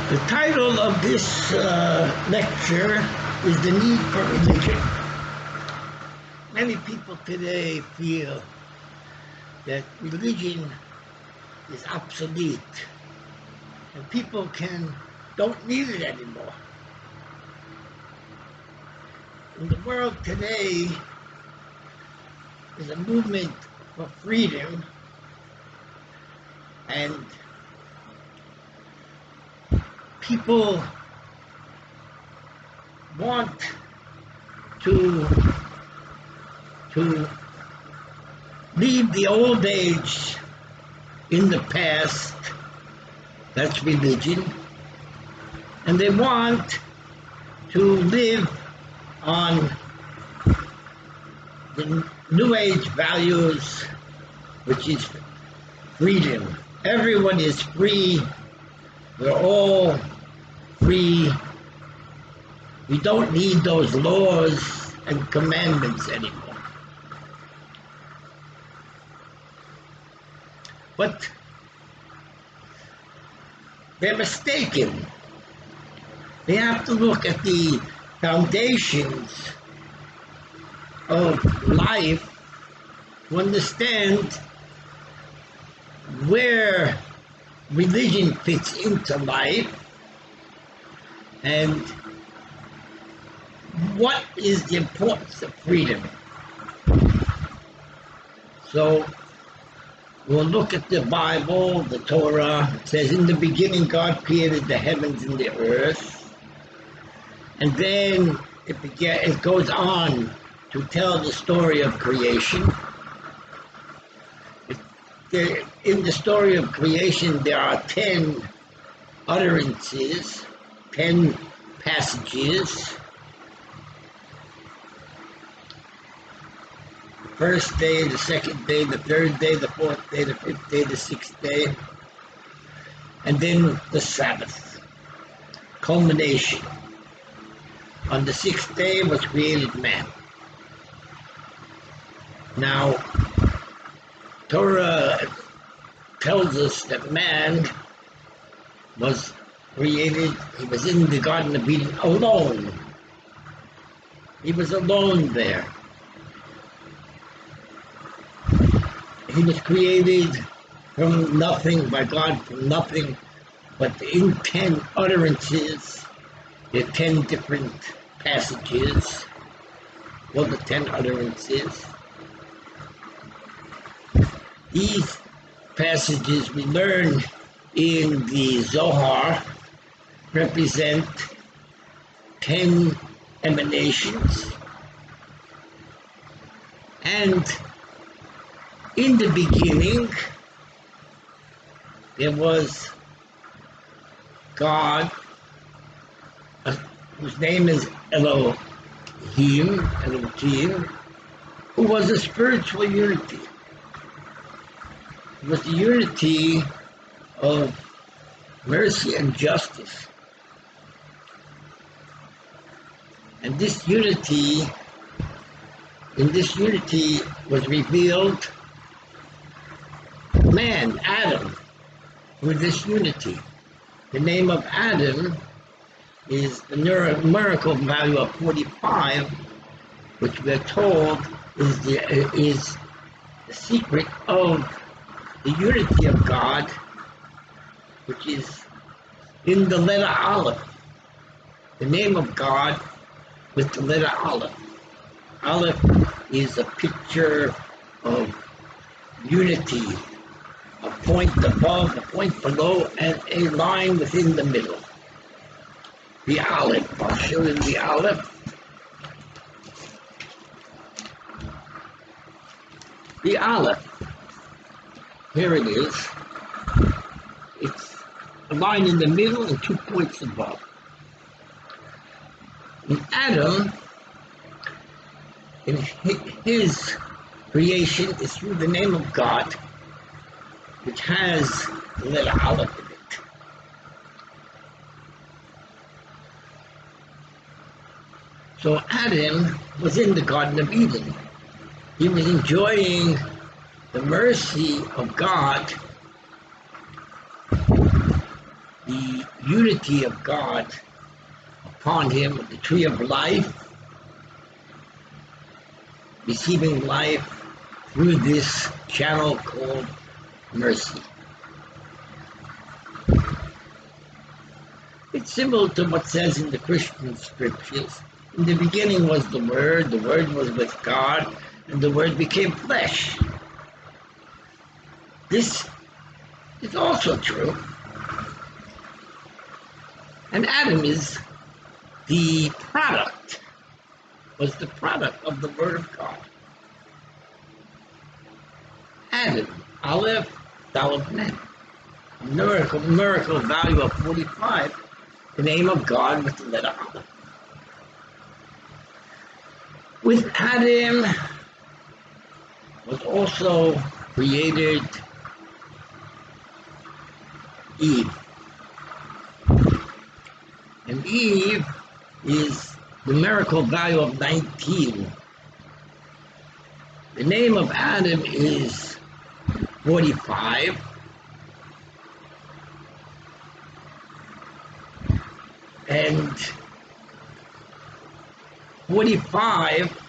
The title of this lecture is The Need for Religion. Many people today feel that religion is obsolete and people don't need it anymore. In the world today, there's a movement for freedom, and people want to leave the old age in the past. That's religion. And they want to live on the new age values, which is freedom. Everyone is free. We're all free. We don't need those laws and commandments anymore. But they're mistaken. They have to look at the foundations of life to understand where religion fits into life and what is the importance of freedom. So we'll look at the Bible, the Torah. It says, in the beginning God created the heavens and the earth. And then it goes on to tell the story of creation. In the story of creation, there are 10 utterances, 10 passages. The first day, the second day, the third day, the fourth day, the fifth day, the sixth day, and then the Sabbath, culmination. On the sixth day was created man. Now, Torah tells us that man was created, he was in the Garden of Eden alone. He was alone there. He was created from nothing, by God from nothing, but in 10 utterances, there are 10 different passages, or the 10 utterances. These passages we learn in the Zohar represent 10 emanations. And in the beginning, there was God, whose name is Elohim, who was a spiritual unity. It was the unity of mercy and justice. And in this unity was revealed man, Adam, with this unity. The name of Adam is the numerical value of 45, which we're told is the secret of the unity of God, which is in the letter Aleph. The name of God with the letter Aleph. Aleph is a picture of unity, a point above, a point below, and a line within the middle. The Aleph. I'll show you the Aleph. The Aleph. Here it is. It's a line in the middle and 2 points above. And Adam, in his creation, is through the name of God, which has the letter Aleph in it. So Adam was in the Garden of Eden. He was enjoying the mercy of God the unity of God upon him, the tree of life, receiving life through this channel called mercy. It's similar to what says in the Christian scriptures. In the beginning was the Word was with God, and the Word became flesh. This is also true. And Adam is the product, was the product of the Word of God. Adam, Aleph, Dalet, Mem. Numerical value of 45, the name of God with the letter Aleph. With Adam was also created Eve. And Eve is numerical value of 19. The name of Adam is 45. And 45,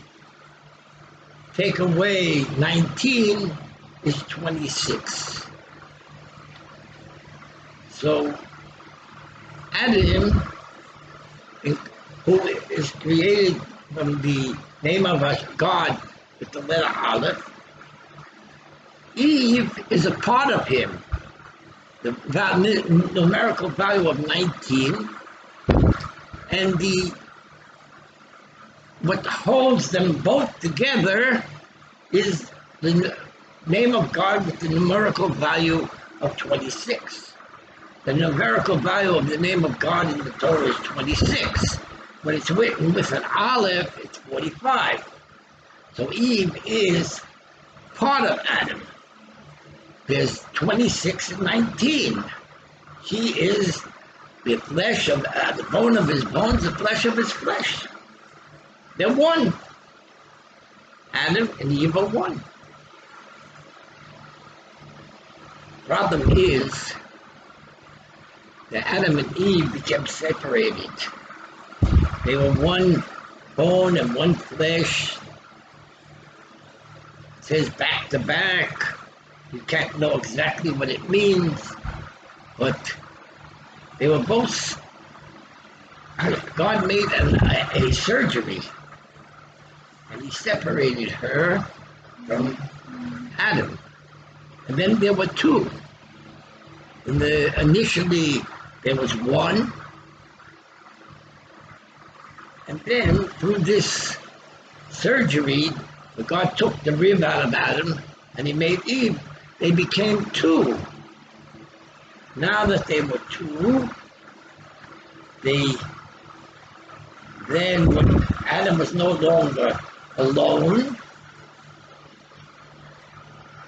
take away 19 is 26. So Adam, who is created from the name of God with the letter Aleph, Eve is a part of him. The numerical value of 19, and what holds them both together is the name of God with the numerical value of 26. The numerical value of the name of God in the Torah is 26. When it's written with an Aleph, it's 45. So Eve is part of Adam. There's 26 and 19. She is the flesh of the bone of his bones, the flesh of his flesh. They're one. Adam and Eve are one. Problem is that Adam and Eve became separated. They were one bone and one flesh. It says back to back. You can't know exactly what it means, but they were both. God made a surgery, and he separated her from Adam. And then there were two. Initially, there was one, and then through this surgery, God took the rib out of Adam, and he made Eve. They became two. Now that they were two, when Adam was no longer alone,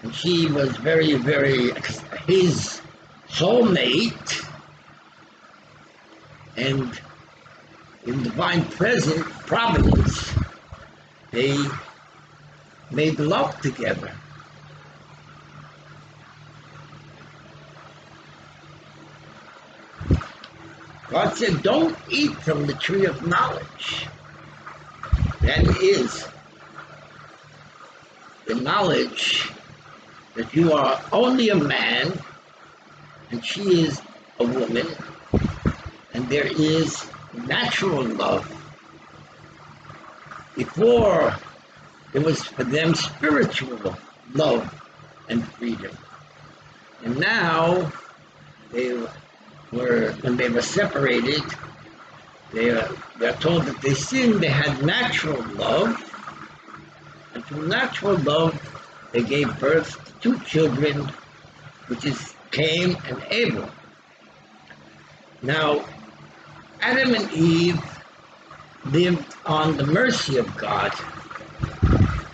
and she was very, very his soulmate, and in divine providence, they made love together. God said, don't eat from the tree of knowledge. That is the knowledge that you are only a man and she is a woman, and there is natural love. Before, there was for them spiritual love and freedom. And now, when they were separated, they're told that they sinned. They had natural love, and through natural love, they gave birth to two children, which is Cain and Abel. Now, Adam and Eve lived on the mercy of God,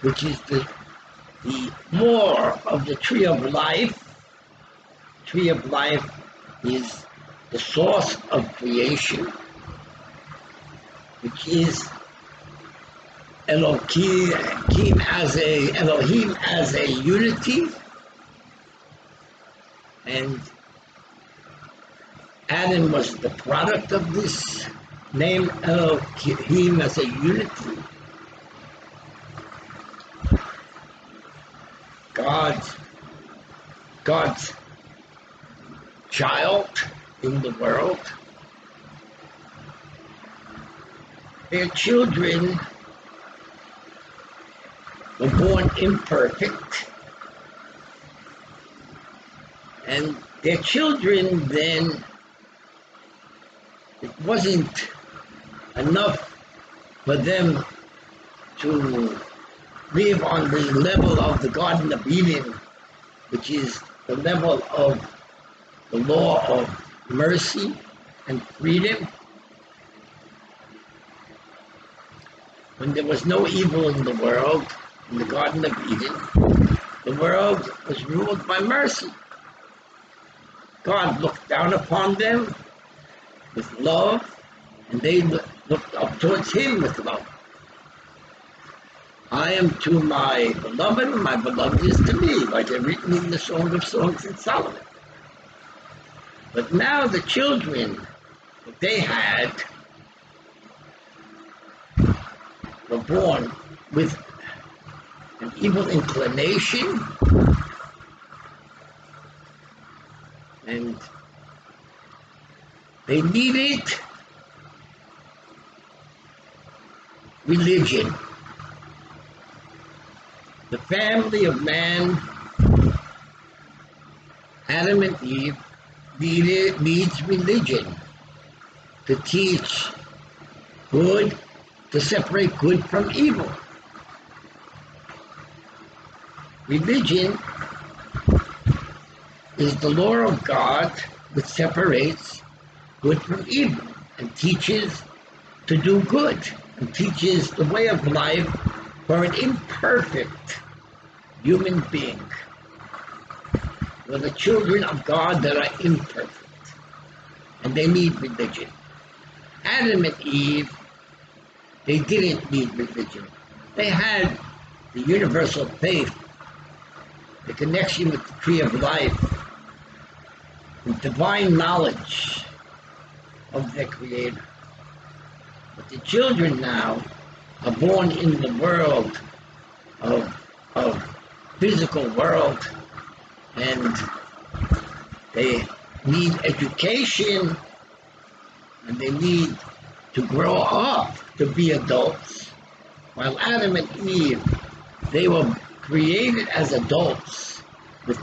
which is the more of the tree of life. Tree of life is the source of creation, which is Elohim as a unity, and Adam was the product of this name Elohim as a unity. God's child in the world. Their children were born imperfect, and their children then, it wasn't enough for them to live on the level of the Garden of Eden, which is the level of the law of mercy and freedom. When there was no evil in the world, in the Garden of Eden, the world was ruled by mercy. God looked down upon them with love, and they looked up towards him with love. I am to my beloved is to me, like it's written in the Song of Songs in Solomon. But now the children that they had were born with an evil inclination, and they needed religion. The family of man, Adam and Eve, needs religion to teach good, to separate good from evil. Religion is the law of God which separates good from evil and teaches to do good and teaches the way of life for an imperfect human being. We're the children of God that are imperfect, and they need religion. Adam and Eve, they didn't need religion. They had the universal faith, the connection with the tree of life, and divine knowledge of their Creator. But the children now are born in the world of physical world, and they need education, and they need to grow up to be adults. While Adam and Eve, they were created as adults with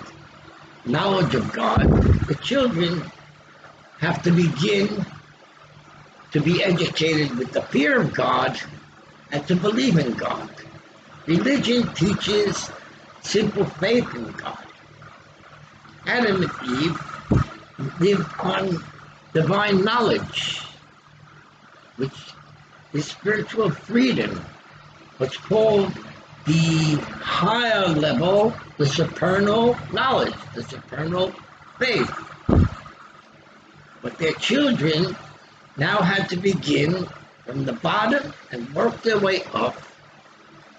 knowledge of God. The children have to begin to be educated with the fear of God and to believe in God. Religion teaches simple faith in God. Adam and Eve lived on divine knowledge, which is spiritual freedom, what's called the higher level, the supernal knowledge, the supernal faith. But their children now had to begin from the bottom and work their way up.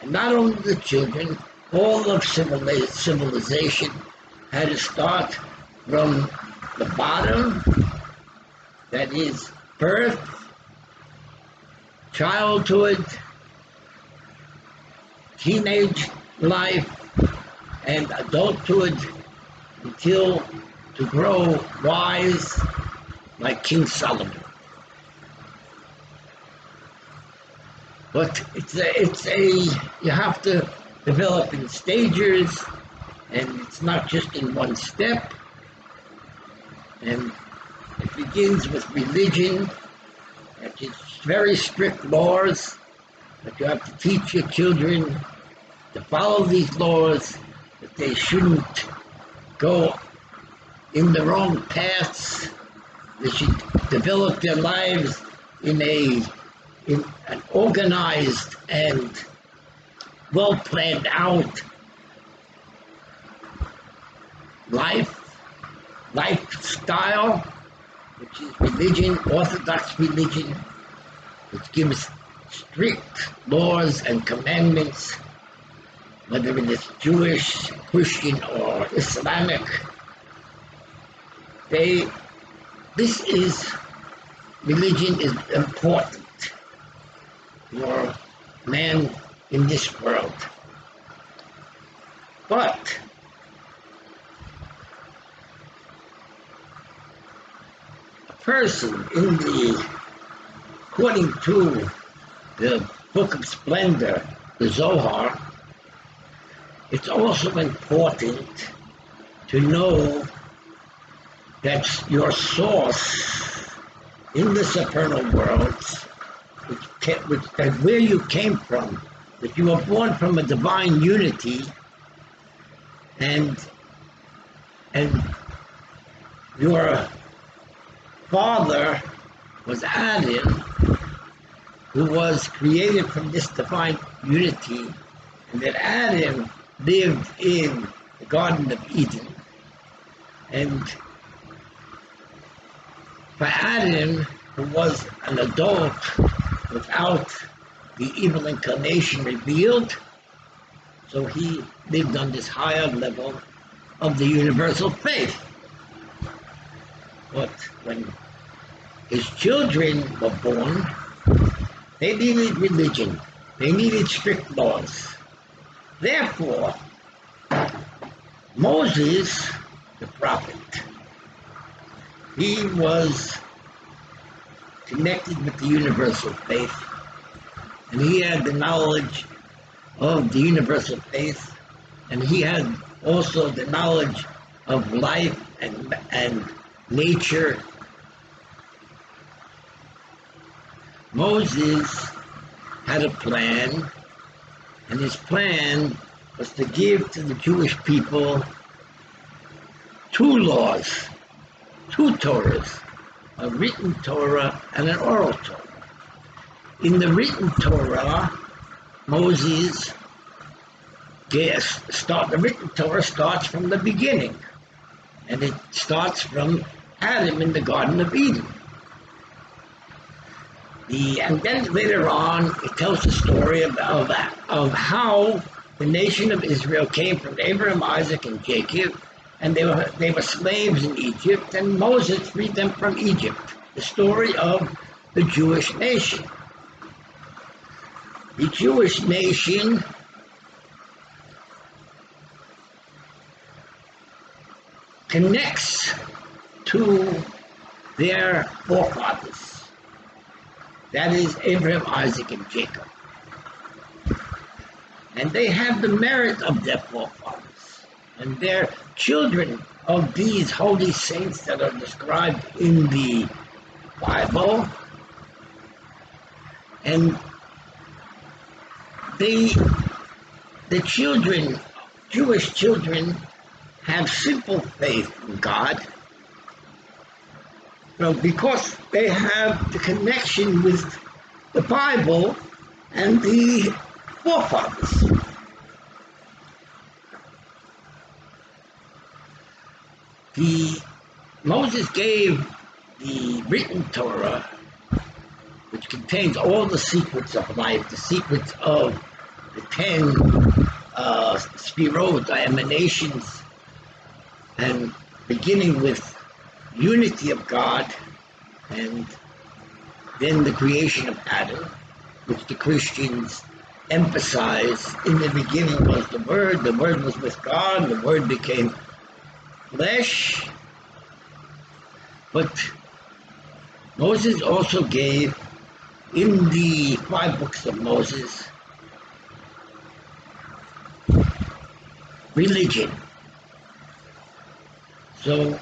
And not only the children, all of civilization had to start from the bottom, that is birth, childhood, teenage life, and adulthood, until to grow wise like King Solomon. But you have to develop in stages, and it's not just in one step. And it begins with religion, which is very strict laws, but you have to teach your children to follow these laws, that they shouldn't go in the wrong paths. They should develop their lives in an organized and well planned out lifestyle, which is religion, Orthodox religion, which gives strict laws and commandments, whether it is Jewish, Christian, or Islamic. They This is, religion is important for man in this world. But a person according to the Book of Splendor, the Zohar, it's also important to know that your source in the supernal worlds, that where you came from, that you were born from a divine unity, and your father was Adam, who was created from this divine unity, and that Adam lived in the Garden of Eden. And for Adam, who was an adult without the evil inclination revealed, so he lived on this higher level of the universal faith. But when his children were born, they needed religion. They needed strict laws. Therefore, Moses, the prophet, he was connected with the universal faith, and he had the knowledge of the universal faith, and he had also the knowledge of life and nature. Moses had a plan, and his plan was to give to the Jewish people two laws, two Torahs, a written Torah and an oral Torah. In the written Torah, Moses the written Torah starts from the beginning, and it starts from Adam in the Garden of Eden. And then later on, it tells the story of how the nation of Israel came from Abraham, Isaac, and Jacob, and they were slaves in Egypt, and Moses freed them from Egypt. The story of the Jewish nation. The Jewish nation connects to their forefathers. That is Abraham, Isaac, and Jacob. And they have the merit of their forefathers. And they're children of these holy saints that are described in the Bible. And the children, Jewish children, have simple faith in God. Well, because they have the connection with the Bible and the forefathers. Moses gave the written Torah, which contains all the secrets of life, the secrets of the 10 spherot, emanations, and beginning with unity of God, and then the creation of Adam, which the Christians emphasize. In the beginning was the Word was with God, the Word became flesh. But Moses also gave, in the 5 books of Moses, religion. So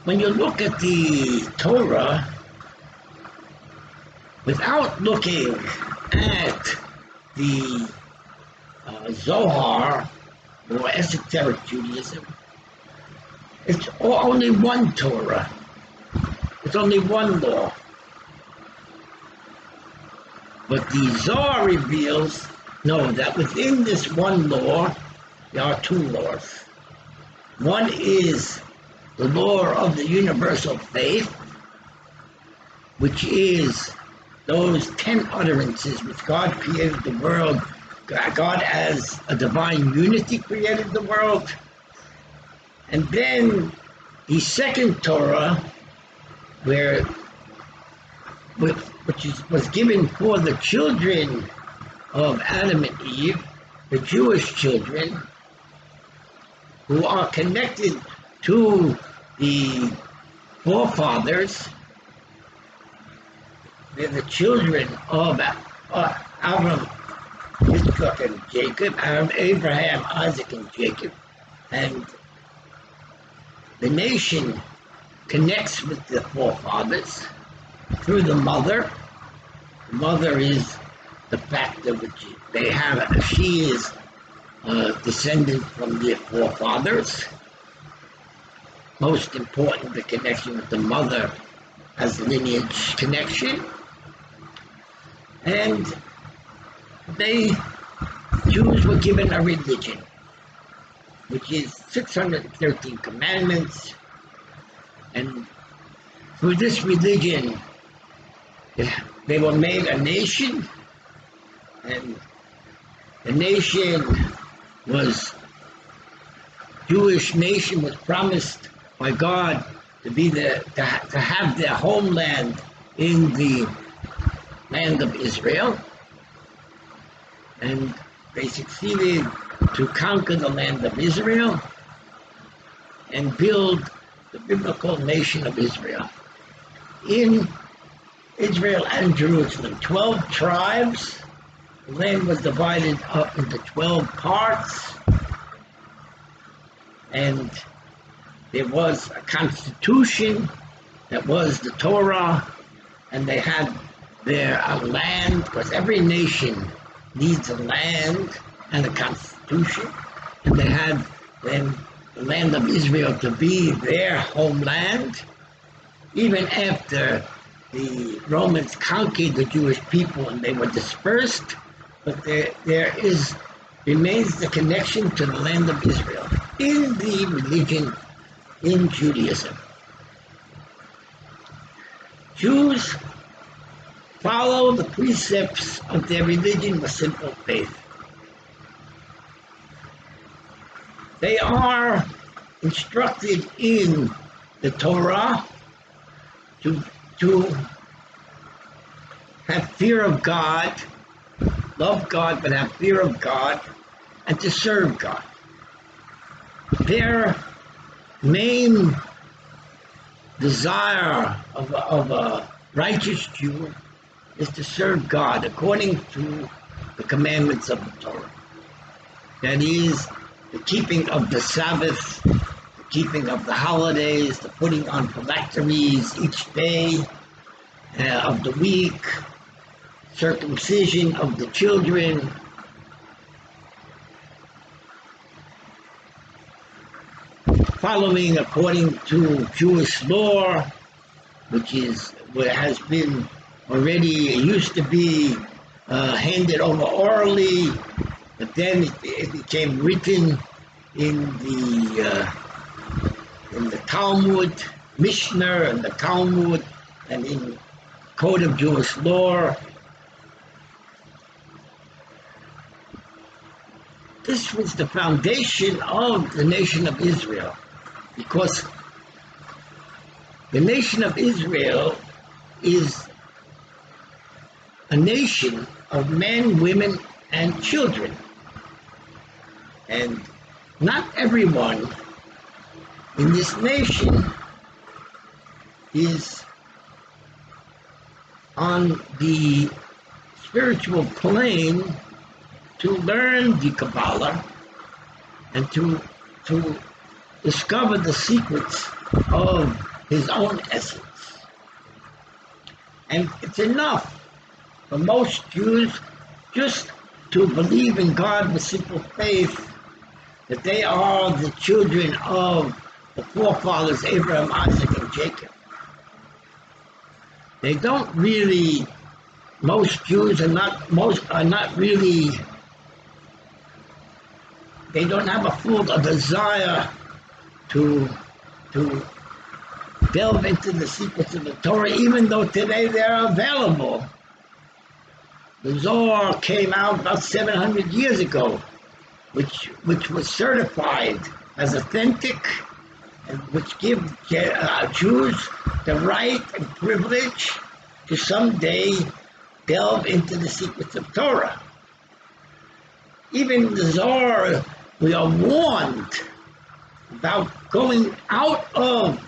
when you look at the Torah, without looking at the Zohar or esoteric Judaism, it's only one Torah. It's only one law. But the Zohar reveals, no, that within this one law, there are two laws. One is the law of the universal faith, which is those 10 utterances which God created the world. God as a divine unity created the world. And then the second Torah, where was given for the children of Adam and Eve, the Jewish children, who are connected to the forefathers. They're the children of Abraham, Yitzchak, and Jacob, Abraham, Isaac, and Jacob. And the nation connects with the forefathers through the mother. The mother is the factor which they have. She is descendant from their forefathers. Most important, the connection with the mother as lineage connection. And Jews were given a religion, which is 613 commandments. And through this religion, they were made a nation, and the Jewish nation was promised by God to be to have their homeland in the land of Israel, and they succeeded to conquer the land of Israel and build the biblical nation of Israel. In Israel and Jerusalem, 12 tribes. The land was divided up into 12 parts, and there was a constitution that was the Torah, and they had their land, because every nation needs a land and a constitution, and they had then the land of Israel to be their homeland, even after the Romans conquered the Jewish people and they were dispersed, but there remains the connection to the land of Israel in the religion, in Judaism. Jews follow the precepts of their religion with simple faith. They are instructed in the Torah to have fear of God, love God, but have fear of God, and to serve God. Their main desire of a righteous Jew is to serve God according to the commandments of the Torah. That is, the keeping of the Sabbath, the keeping of the holidays, the putting on phylacteries each day of the week, circumcision of the children, following according to Jewish law, which has been already, it used to be handed over orally, but then it became written in the Talmud, Mishnah, and the Talmud, and in Code of Jewish Law. This was the foundation of the nation of Israel, because the nation of Israel is a nation of men, women, and children. And not everyone in this nation is on the spiritual plane to learn the Kabbalah and to discover the secrets of his own essence. And it's enough for most Jews just to believe in God with simple faith, that they are the children of the forefathers Abraham, Isaac, and Jacob. They don't really, most Jews are not really, they don't have a full desire to delve into the secrets of the Torah, even though today they're available. The Zohar came out about 700 years ago, which was certified as authentic and which give Jews the right and privilege to someday delve into the secrets of Torah. Even in the Zohar, we are warned about going out of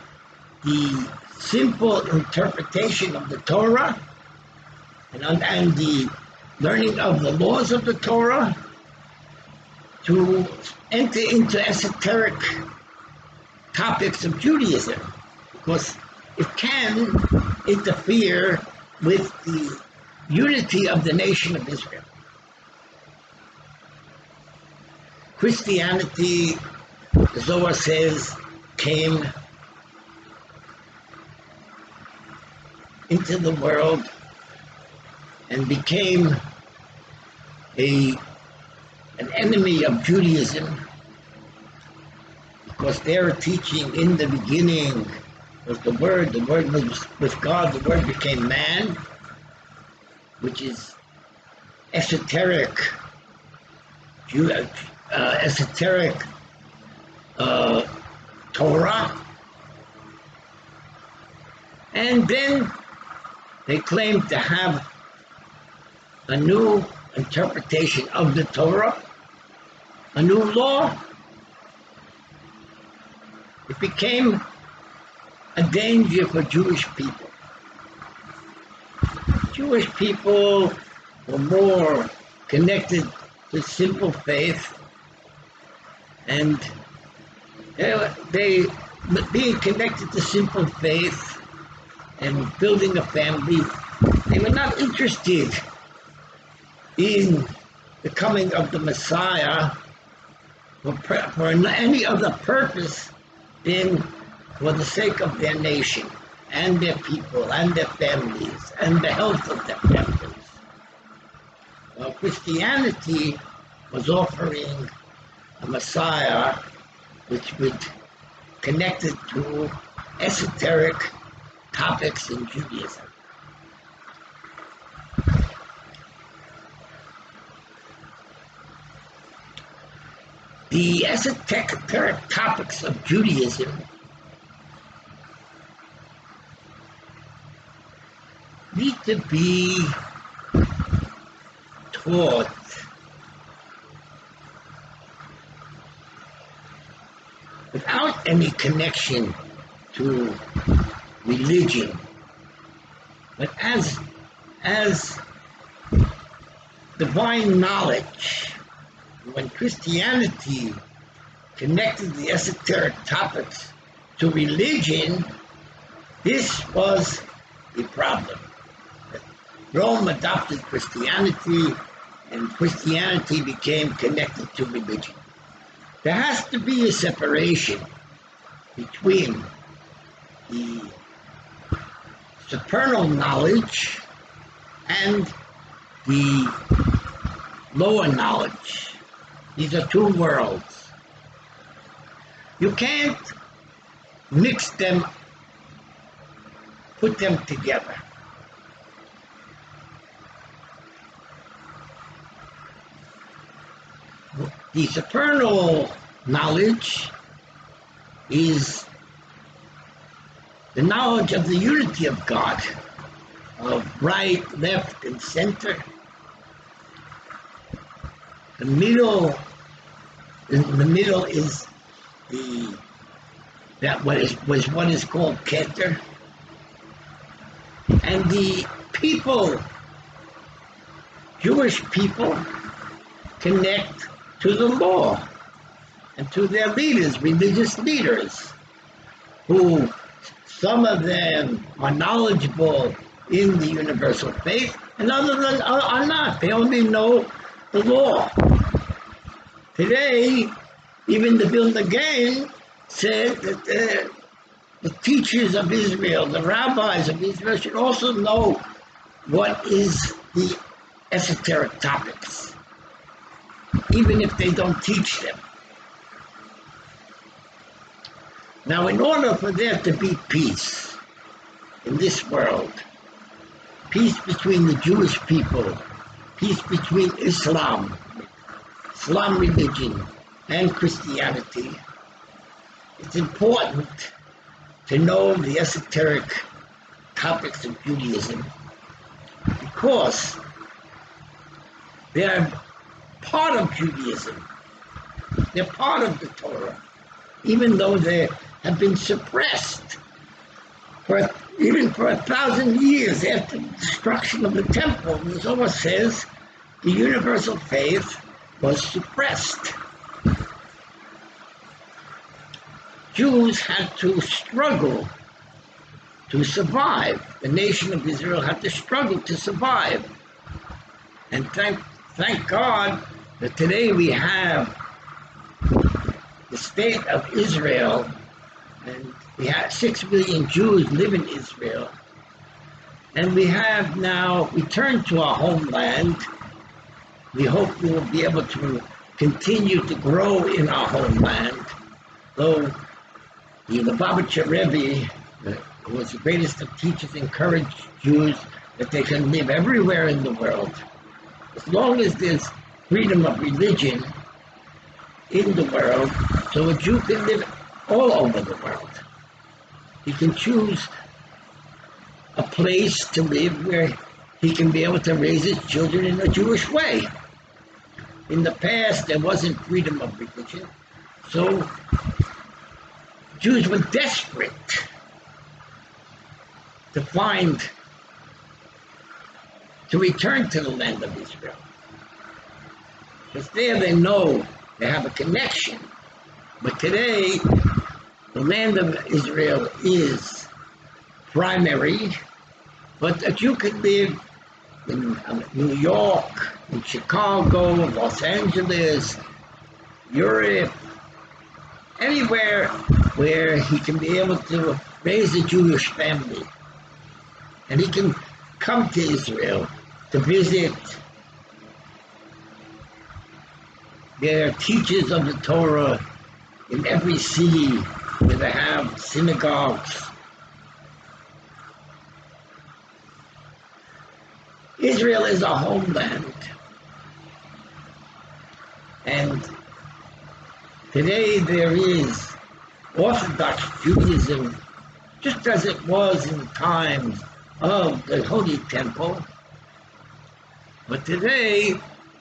the simple interpretation of the Torah and the learning of the laws of the Torah to enter into esoteric topics of Judaism, because it can interfere with the unity of the nation of Israel. Christianity, the Zohar says, came into the world and became an enemy of Judaism, because their teaching in the beginning was the Word was with God, the Word became man, which is esoteric Torah. And then they claim to have a new interpretation of the Torah, a new law. It became a danger for Jewish people. Jewish people were more connected to simple faith, and they being connected to simple faith and building a family, they were not interested in the coming of the Messiah for any other purpose than for the sake of their nation and their people and their families and the health of their families. Well, Christianity was offering a Messiah which would connect it to esoteric topics in Judaism. The esoteric topics of Judaism need to be taught without any connection to religion, but as divine knowledge. When Christianity connected the esoteric topics to religion, this was a problem. Rome adopted Christianity, and Christianity became connected to religion. There has to be a separation between the supernal knowledge and the lower knowledge. These are two worlds. You can't mix them, put them together. The supernal knowledge is the knowledge of the unity of God, of right, left, and center. The middle is was what is called Keter, and the people, Jewish people, connect to the law and to their leaders, religious leaders, who some of them are knowledgeable in the universal faith, and others are not. They only know the law. Today, even the Vilna Gaon said that the teachers of Israel, the rabbis of Israel, should also know what is the esoteric topics, even if they don't teach them. Now, in order for there to be peace in this world, peace between the Jewish people, peace between Islam religion, and Christianity, it it's important to know the esoteric topics of Judaism because they're part of Judaism. They're part of the Torah, even though they have been suppressed even for 1,000 years after the destruction of the temple. The Zohar says the universal faith was suppressed. Jews had to struggle to survive. The nation of Israel had to struggle to survive. And thank God that today we have the state of Israel, and we have 6 million Jews live in Israel. And we have now returned to our homeland. We hope we will be able to continue to grow in our homeland. Though the Lubavitcher Rebbe, who was the greatest of teachers, encouraged Jews that they can live everywhere in the world. As long as there's freedom of religion in the world, so a Jew can live all over the world. He can choose a place to live where he can be able to raise his children in a Jewish way. In the past, there wasn't freedom of religion, so Jews were desperate to return to the land of Israel. Because there they know they have a connection. But today, the land of Israel is primary, but a Jew can live in New York, in Chicago, Los Angeles, Europe, anywhere where he can be able to raise a Jewish family. And he can come to Israel to visit. There are teachers of the Torah in every city where they have synagogues. Israel is a homeland. And today there is Orthodox Judaism, just as it was in times of the Holy Temple. But today,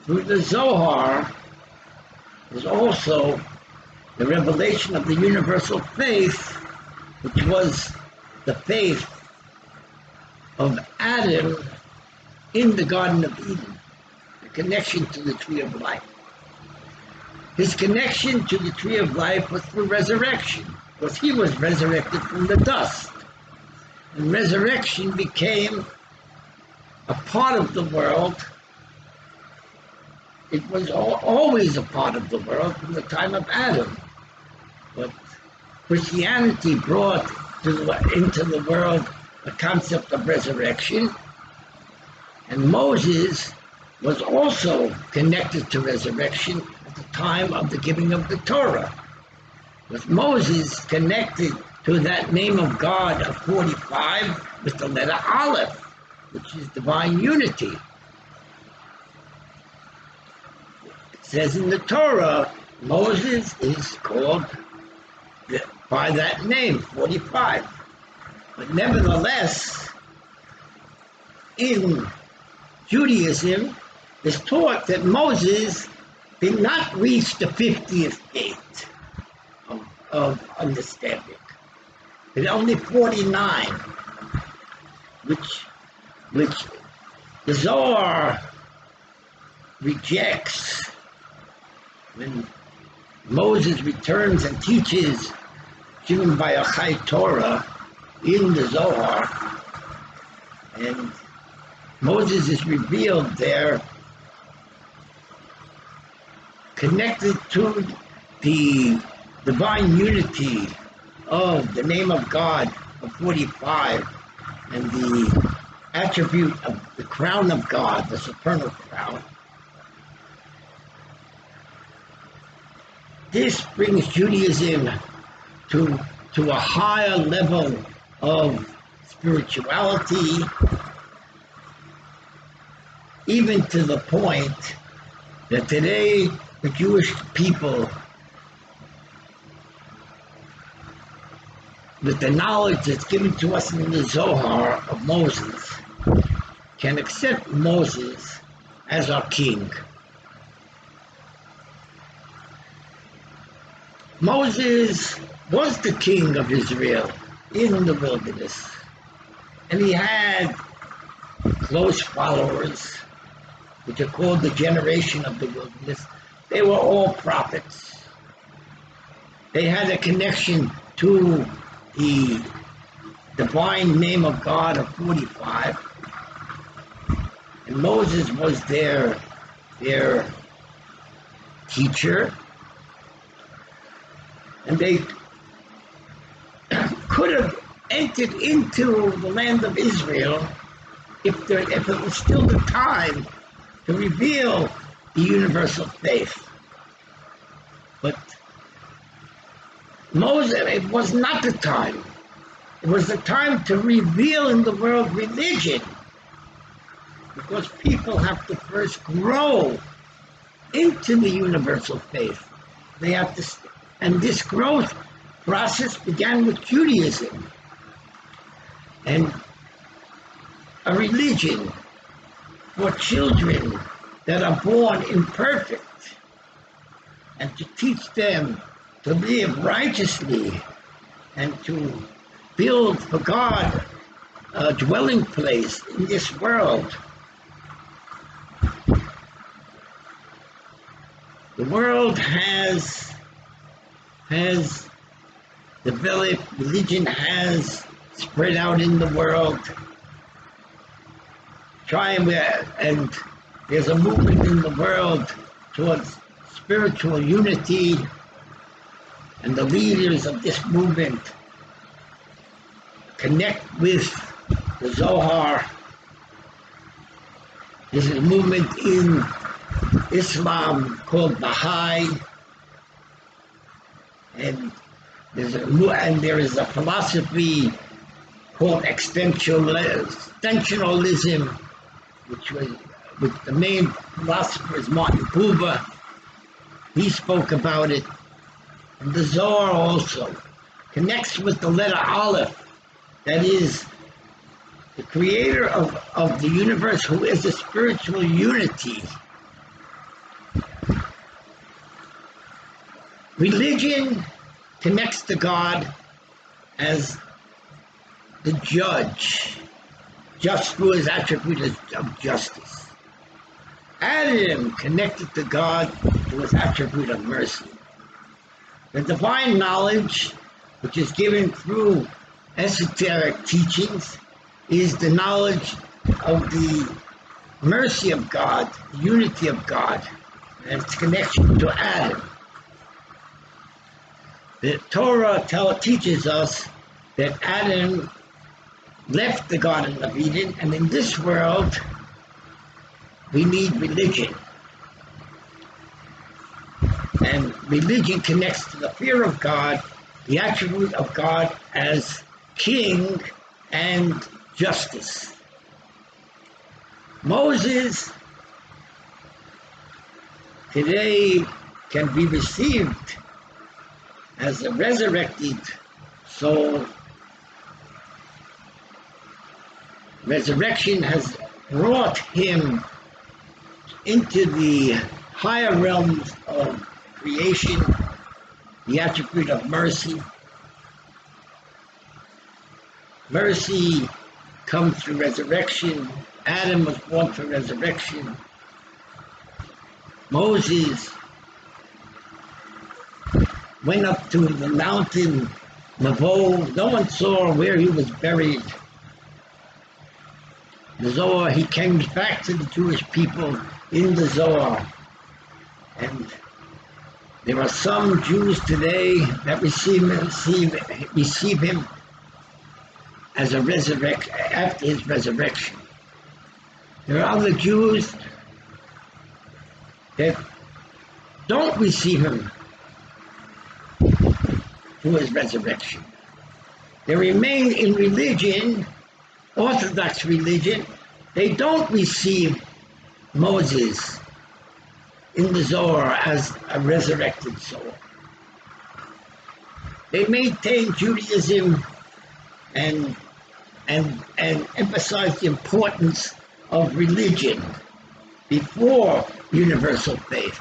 through the Zohar, is also the revelation of the universal faith, which was the faith of Adam in the Garden of Eden, the connection to the tree of life. His connection to the tree of life was through resurrection, because he was resurrected from the dust. And resurrection became a part of the world. It was always a part of the world from the time of Adam. But Christianity brought into the world the concept of resurrection. And Moses was also connected to resurrection at the time of the giving of the Torah. With Moses connected to that name of God of 45 with the letter Aleph, which is divine unity. It says in the Torah, Moses is called by that name, 45. But nevertheless, in Judaism, it's taught that Moses did not reach the 50th gate of understanding. It's only 49, which the Zohar rejects when Moses returns and teaches, given by a Chai Torah in the Zohar, and Moses is revealed there, connected to the divine unity of the name of God of 45 and the attribute of the crown of God, the supernal crown. This brings Judaism to a higher level of spirituality, even to the point that today the Jewish people with the knowledge that's given to us in the Zohar of Moses, can accept Moses as our king. Moses was the king of Israel in the wilderness, and he had close followers, which are called the generation of the wilderness. They were all prophets. They had a connection to the divine name of God of 45. And Moses was their teacher. And they could have entered into the land of Israel if it was still the time to reveal the universal faith. But Moses, it was not the time. It was the time to reveal in the world religion, because people have to first grow into the universal faith. They have to, and this growth process began with Judaism and a religion for children that are born imperfect, and to teach them to live righteously and to build for God a dwelling place in this world. The world has developed, religion has spread out in the world. And there's a movement in the world towards spiritual unity, and the leaders of this movement connect with the Zohar. There's a movement in Islam called Baha'i, and there is a philosophy called extensionalism, which the main philosopher is Martin Buber. He spoke about it. And the Zohar also connects with the letter Aleph, that is the creator of the universe, who is a spiritual unity. Religion connects to God as the judge, just through his attribute of justice. Adam connected to God through his attribute of mercy. The divine knowledge, which is given through esoteric teachings, is the knowledge of the mercy of God, the unity of God, and its connection to Adam. The Torah teaches us that Adam left the Garden of Eden, and in this world we need religion. And religion connects to the fear of God, the attribute of God as king and justice. Moses today can be received as a resurrected soul. Resurrection has brought him into the higher realms of creation, the attribute of mercy. Mercy comes through resurrection. Adam was born through resurrection. Moses went up to the mountain Nebo. No one saw where he was buried. The Zohar, he came back to the Jewish people in the Zohar. And there are some Jews today that receive him as a resurrection, after his resurrection. There are other Jews that don't receive him through his resurrection. They remain in religion, Orthodox religion. They don't receive Moses in the Zohar as a resurrected soul. They maintain Judaism and emphasize the importance of religion before universal faith.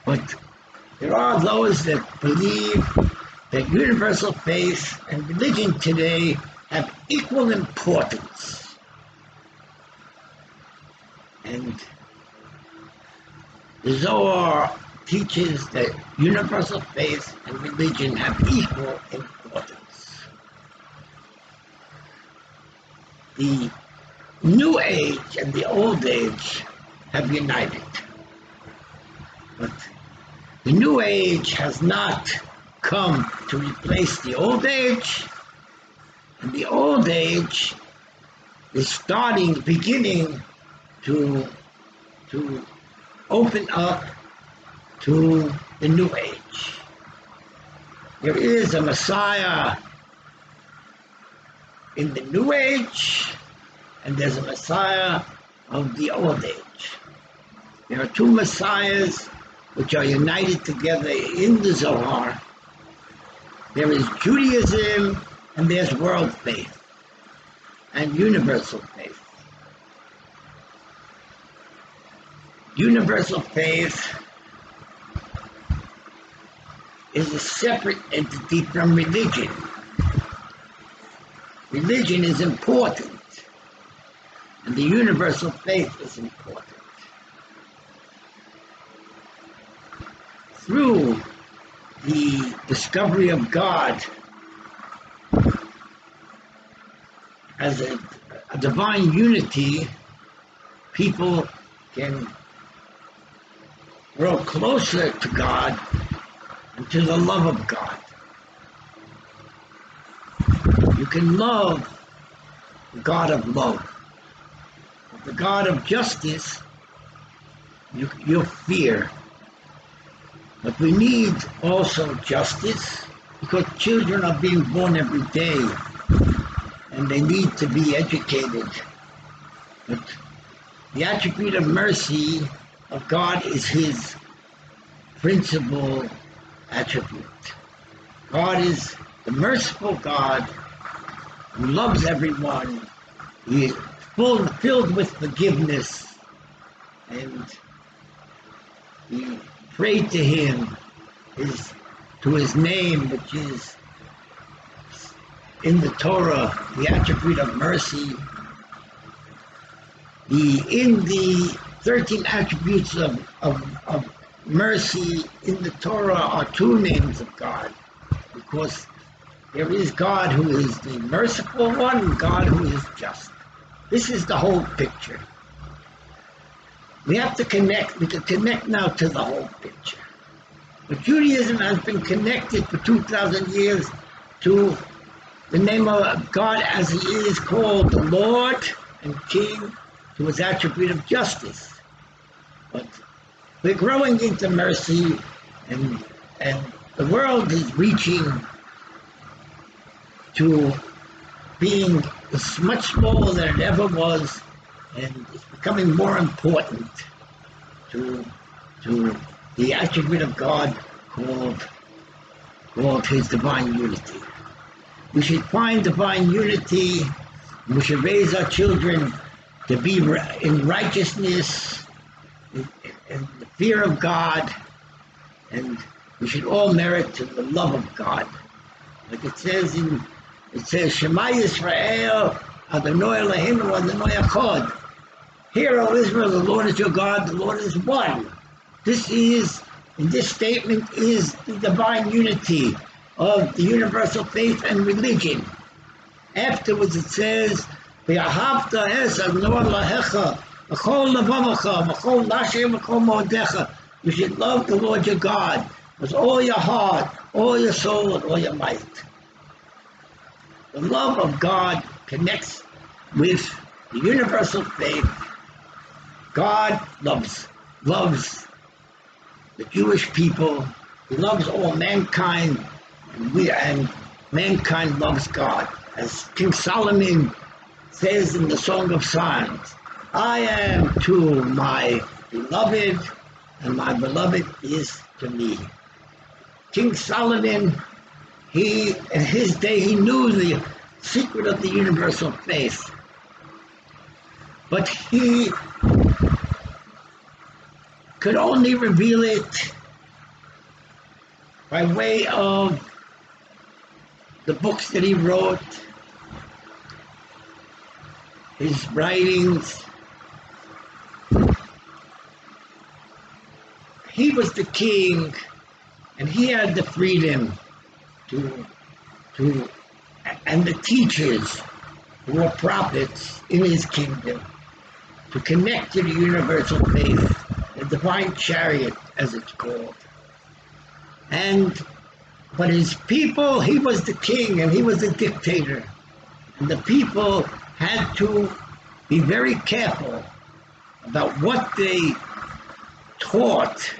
But there are those that believe that universal faith and religion today have equal importance. And the Zohar teaches that universal faith and religion have equal importance. The New Age and the Old Age have united. But the New Age has not come to replace the Old Age, and the Old Age is beginning to open up to the New Age. There is a Messiah in the New Age, and there's a Messiah of the Old Age. There are two Messiahs which are united together in the Zohar. There is Judaism, and there's world faith, and universal faith. Universal faith is a separate entity from religion. Religion is important, and the universal faith is important. Through the discovery of God as a divine unity, people can grow closer to God and to the love of God. You can love the God of love. But the God of justice, you fear. But we need also justice, because children are being born every day and they need to be educated. But the attribute of mercy of God is his principal attribute. God is the merciful God who loves everyone. He is filled with forgiveness, and we pray to him, to his name, which is in the Torah, the attribute of mercy. In the 13 attributes of mercy in the Torah are two names of God, because there is God who is the merciful one and God who is just. This is the whole picture. We have to connect. We can connect now to the whole picture. But Judaism has been connected for 2,000 years to the name of God as he is called the Lord and King, to his attribute of justice. But we're growing into mercy, and the world is reaching to being much smaller than it ever was, and it's becoming more important to the attribute of God called his divine unity. We should find divine unity. We should raise our children to be in righteousness, in the fear of God, and we should all merit to the love of God. Like it says Shema Yisrael, Adonai Eloheinu, Adonai Echad. Hear, O Israel, the Lord is your God, the Lord is one. In this statement is the divine unity of the universal faith and religion. Afterwards it says, V'ahavta es Adonai Elohecha, v'chol levavecha, v'chol nafshecha, v'chol moedecha. You should love the Lord your God with all your heart, all your soul, and all your might. The love of God connects with the universal faith. God loves the Jewish people. He loves all mankind, and mankind loves God. As King Solomon says in the Song of Songs, I am to my beloved, and my beloved is to me. King Solomon in his day, he knew the secret of the universal faith, but he could only reveal it by way of the books that he wrote, his writings. He was the king, and he had the freedom to and the teachers who were prophets in his kingdom to connect to the universal faith, the divine chariot, as it's called. But his people, he was the king and he was the dictator. And the people had to be very careful about what they taught.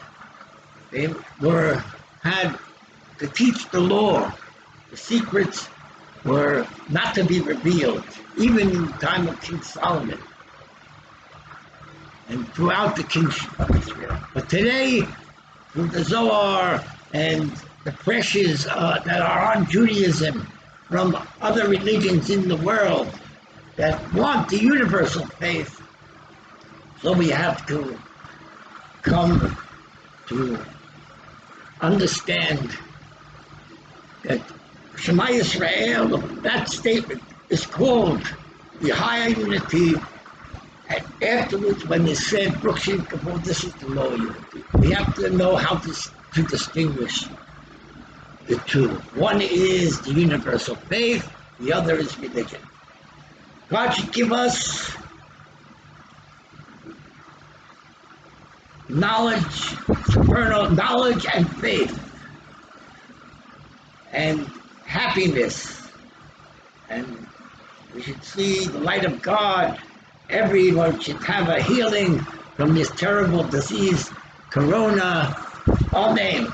They had to teach the law. The secrets were not to be revealed, even in the time of King Solomon and throughout the kingship of Israel. But today, through the Zohar and the pressures that are on Judaism from other religions in the world that want the universal faith, so we have to come to understand that Shema Yisrael, that statement is called the higher unity, and afterwards when they said Brukshin Kabul, this is the lower unity. We have to know how to distinguish the two. One is the universal faith, the other is religion. God should give us knowledge, supernal knowledge and faith, and happiness. And we should see the light of God. Everyone should have a healing from this terrible disease, Corona. Amen.